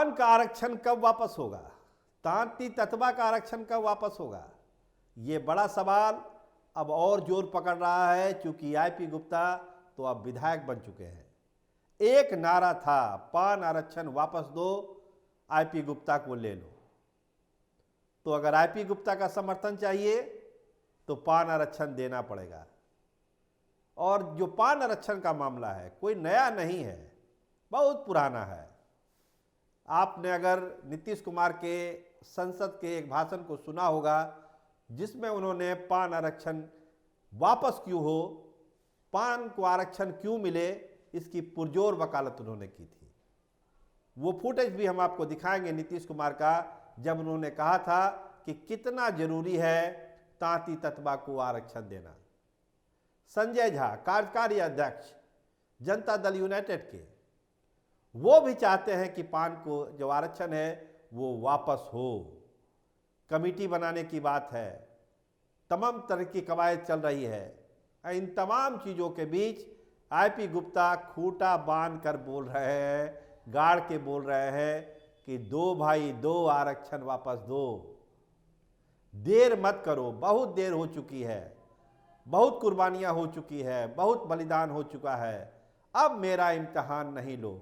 पान का आरक्षण कब वापस होगा, तांती ततवा का आरक्षण कब वापस होगा, ये बड़ा सवाल अब और जोर पकड़ रहा है। क्योंकि आईपी गुप्ता तो अब विधायक बन चुके हैं। एक नारा था, पान आरक्षण वापस दो, आईपी गुप्ता को ले लो। तो अगर आईपी गुप्ता का समर्थन चाहिए तो पान आरक्षण देना पड़ेगा। और जो पान आरक्षण का मामला है कोई नया नहीं है, बहुत पुराना है। आपने अगर नीतीश कुमार के संसद के एक भाषण को सुना होगा जिसमें उन्होंने पान आरक्षण वापस क्यों हो, पान को आरक्षण क्यों मिले, इसकी पुरजोर वकालत उन्होंने की थी। वो फुटेज भी हम आपको दिखाएंगे नीतीश कुमार का, जब उन्होंने कहा था कि कितना जरूरी है तांती ततवा को आरक्षण देना। संजय झा, कार्यकारी अध्यक्ष जनता दल यूनाइटेड के, वो भी चाहते हैं कि पान को जो आरक्षण है वो वापस हो। कमेटी बनाने की बात है, तमाम तरह की कवायद चल रही है। इन तमाम चीज़ों के बीच आईपी गुप्ता खूंटा बांध कर बोल रहे हैं, गाड़ के बोल रहे हैं कि दो भाई दो, आरक्षण वापस दो, देर मत करो, बहुत देर हो चुकी है, बहुत कुर्बानियां हो चुकी है, बहुत बलिदान हो चुका है, अब मेरा इम्तिहान नहीं लो।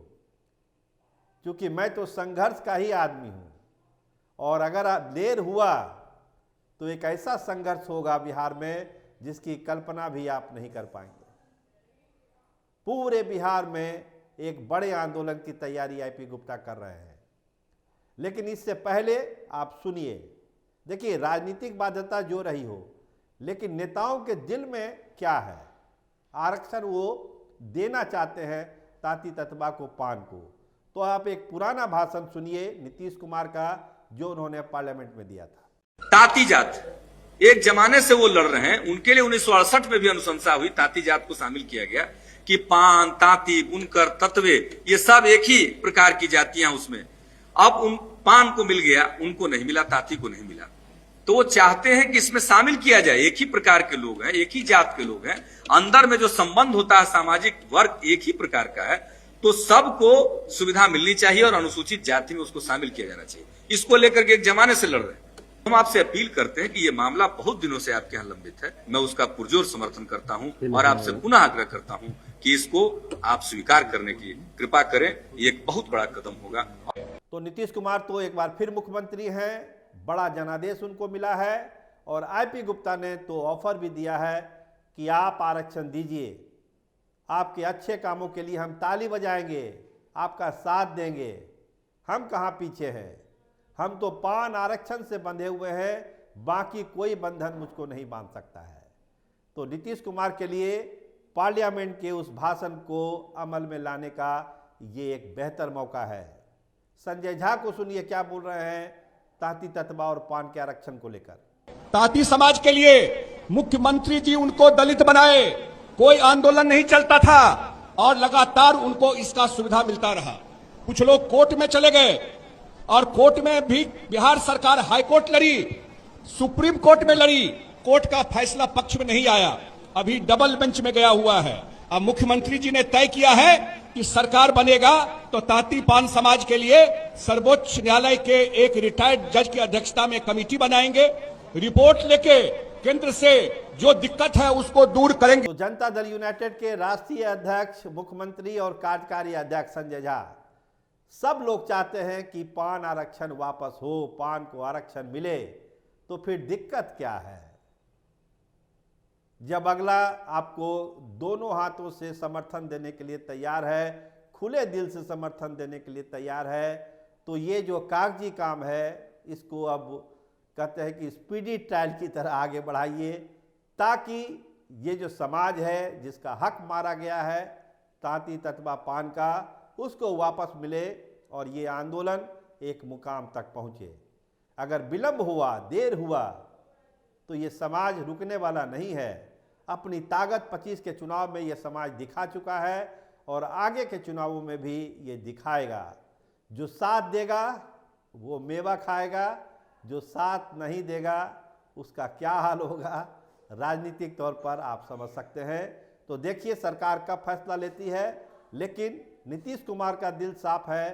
क्योंकि मैं तो संघर्ष का ही आदमी हूं, और अगर देर हुआ तो एक ऐसा संघर्ष होगा बिहार में जिसकी कल्पना भी आप नहीं कर पाएंगे। पूरे बिहार में एक बड़े आंदोलन की तैयारी आईपी गुप्ता कर रहे हैं। लेकिन इससे पहले आप सुनिए, देखिए राजनीतिक बाध्यता जो रही हो, लेकिन नेताओं के दिल में क्या है, आरक्षण वो देना चाहते हैं तांती ततवा को, पान को। तो आप एक पुराना भाषण सुनिए नीतीश कुमार का जो उन्होंने पार्लियामेंट में दिया था। तांती जात एक जमाने से वो लड़ रहे हैं, उनके लिए 1968 में भी अनुशंसा हुई, तांती जात को शामिल किया गया कि पान, तांती, बुनकर, तत्वे, ये सब एक ही प्रकार की जातियां उसमें। अब उन पान को मिल गया, उनको नहीं मिला, तांती को नहीं मिला। तो वो चाहते हैं कि इसमें शामिल किया जाए, एक ही प्रकार के लोग हैं, एक ही जात के लोग हैं, अंदर में जो संबंध होता है सामाजिक वर्ग एक ही प्रकार का है, तो सबको सुविधा मिलनी चाहिए और अनुसूचित जाति में उसको शामिल किया जाना चाहिए। इसको लेकर के एक जमाने से लड़ रहे हैं। हम आपसे अपील करते हैं कि ये मामला बहुत दिनों से आपके यहाँ लंबित है, मैं उसका पुरजोर समर्थन करता हूं और आपसे पुनः आग्रह करता हूं कि इसको आप स्वीकार करने की कृपा करें। ये एक बहुत बड़ा कदम होगा। तो नीतीश कुमार तो एक बार फिर मुख्यमंत्री हैं, बड़ा जनादेश उनको मिला है, और आईपी गुप्ता ने तो ऑफर भी दिया है कि आप आरक्षण दीजिए, आपके अच्छे कामों के लिए हम ताली बजाएंगे, आपका साथ देंगे, हम कहाँ पीछे हैं, हम तो पान आरक्षण से बंधे हुए हैं, बाकी कोई बंधन मुझको नहीं बांध सकता है। तो नीतीश कुमार के लिए पार्लियामेंट के उस भाषण को अमल में लाने का ये एक बेहतर मौका है। संजय झा को सुनिए क्या बोल रहे हैं तांती ततवा और पान के आरक्षण को लेकर। तांती समाज के लिए मुख्यमंत्री जी उनको दलित बनाए, कोई आंदोलन नहीं चलता था और लगातार उनको इसका सुविधा मिलता रहा। कुछ लोग कोर्ट में चले गए और कोर्ट में भी बिहार सरकार हाई कोर्ट लड़ी, सुप्रीम कोर्ट में लड़ी, कोर्ट का फैसला पक्ष में नहीं आया, अभी डबल बेंच में गया हुआ है। अब मुख्यमंत्री जी ने तय किया है कि सरकार बनेगा तो तांती पान समाज के लिए सर्वोच्च न्यायालय के एक रिटायर्ड जज की अध्यक्षता में कमेटी बनाएंगे, रिपोर्ट लेके केंद्र से जो दिक्कत है उसको दूर करेंगे। तो जनता दल यूनाइटेड के राष्ट्रीय अध्यक्ष, मुख्यमंत्री और कार्यकारी अध्यक्ष संजय झा, सब लोग चाहते हैं कि पान आरक्षण वापस हो, पान को आरक्षण मिले। तो फिर दिक्कत क्या है? जब अगला आपको दोनों हाथों से समर्थन देने के लिए तैयार है, खुले दिल से समर्थन देने के लिए तैयार है, तो ये जो कागजी काम है इसको अब कहते हैं कि स्पीडी ट्रायल की तरह आगे बढ़ाइए, ताकि ये जो समाज है जिसका हक मारा गया है तांती ततवा पान का, उसको वापस मिले और ये आंदोलन एक मुकाम तक पहुँचे। अगर विलंब हुआ, देर हुआ, तो ये समाज रुकने वाला नहीं है। अपनी ताकत 25 के चुनाव में ये समाज दिखा चुका है और आगे के चुनावों में भी ये दिखाएगा। जो साथ देगा वो मेवा खाएगा, जो साथ नहीं देगा उसका क्या हाल होगा राजनीतिक तौर पर आप समझ सकते हैं। तो देखिए सरकार कब फैसला लेती है, लेकिन नीतीश कुमार का दिल साफ है,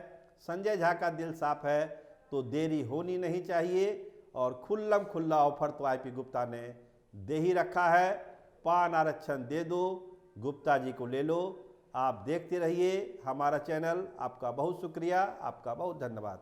संजय झा का दिल साफ है तो देरी होनी नहीं चाहिए और खुल्लम खुल्ला ऑफर तो आईपी गुप्ता ने दे ही रखा है। पान आरक्षण दे दो, गुप्ता जी को ले लो। आप देखते रहिए हमारा चैनल। आपका बहुत शुक्रिया, आपका बहुत धन्यवाद।